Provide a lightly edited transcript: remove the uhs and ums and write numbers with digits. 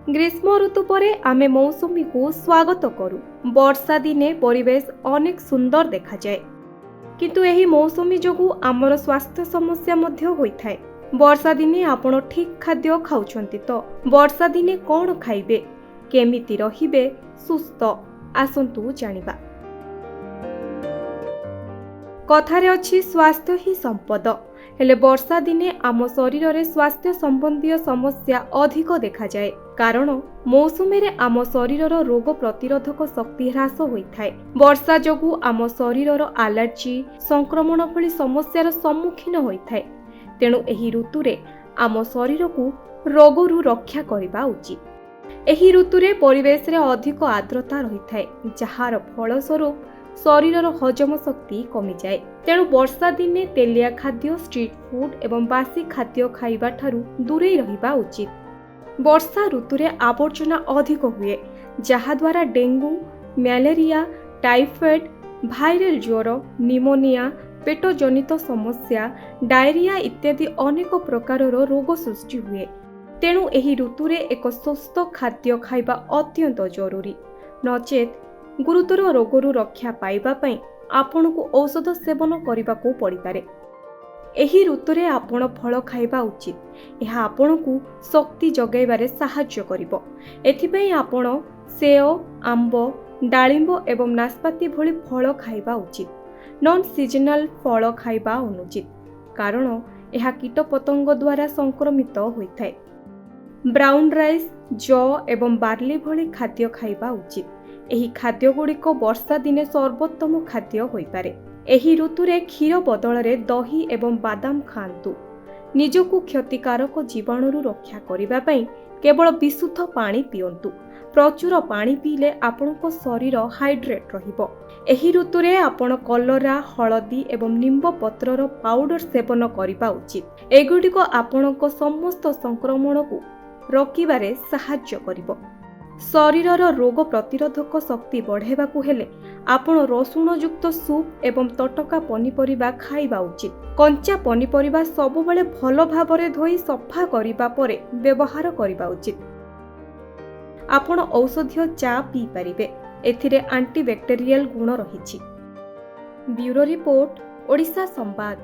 ग्रीष्म ऋतु परे आमे मौसुमी को स्वागत करू। वर्षा दिने परिवेश अनेक सुंदर देखा जाए, किंतु एही मौसुमी जोगु आमर स्वास्थ्य समस्या मध्य होइथाय। वर्षा दिने आपण ठीक खाद्य खाउछंती तो वर्षा दिने कौन खाइबे, केमिति रहिबे सुस्थ, आसंतु जानिबा। कथारे अछि स्वास्थ्य ही संपद। हेले वर्षा दिने आम शरीर रे स्वास्थ्य संबंधी समस्या अधिक देखा जाए, कारण मौसुमी रे आम शरीर रोग प्रतिरोधक शक्ति ह्रास होइथाय। वर्षा जोगु आम शरीर एलर्जी, संक्रमण भली समस्यार सम्मुखीन होइथाय। तेणु एही ऋतु रे आम शरीर को रोगरु रक्षा करबा उचित। एही ऋतु रे परिवेश रे अधिक आर्द्रता रहिथाय, जहार फलस्वरूप शरीर हजम शक्ति कमी जाए। तेणु वर्षा दिने तेलिया खाद्य, स्ट्रीट फूड एवं बासी खाद्य खाइबा ठारू दूरे रहिबा उचित। वर्षा ऋतु रे आवर्जना अधिक हुए, जहा द्वारा डेंगू, मलेरिया, टाइफॉइड, भाइरल ज्वर, निमोनिया, पेट जनित समस्या, डायरिया इत्यादि अनेक प्रकारर रोग सृष्टि हुए। तेणु एही ऋतु रे एक स्वस्थ खाद्य खाइबा अत्यंत जरूरी। नचेत गुरुतर रोगरु रक्षा पाइबा पई आपण को औषध सेवन करने को पड़िपारे। एही ऋतु रे आपण फल खाइबा उचित। यह आपण को शक्ति जगाइबारे सहाय्य करिबो। एथिपई आपण सेओ, आंब, डालिंब एवं नाशपाती भली फल खाइबा उचित। नॉन सीजनल फल खाइबा अनुचित, कारण यह कीटपतंग द्वारा संक्रमित होइथाय। ब्राउन राइस, जौ एवं बार्ली भली खाद्य खाइबा उचित। एही खाद्य गुड़िक वर्षा दिने सर्वोत्तम खाद्य होइपारे। एही ऋतु रे क्षीर बदल में दही एवं बादाम खाआंतु। निजकु क्षतिकारक जीवाणु रक्षा करिबा पई केवल विशुद्ध पानी पियंतु। प्रचुर पानी पीले आपणको शरीर हाइड्रेट रहिबो। एही ऋतु रे आपण कलरा, हळदी एवं निंब पत्रर पाउडर सेवन करिबा उचित। एगुड़िक आपणको समस्त संक्रमण को रोकिबारे सहाय्य करिबो। शरीरर रोग प्रतिरोधक शक्ति बढ़ेबाकू हेले आपण रसुण युक्त सूप एवं तटका पनीपरिबा खाइबा उचित। कंचा पनीपरिबा सबुबले भल भाबरे धोई सफा करिबा परे व्यवहार करिबा उचित। आपण औषधीय चा पी परिबे, एथिरे एंटीबैक्टेरियल गुण रहिछि। ब्यूरो रिपोर्ट, ओडिशा संवाद।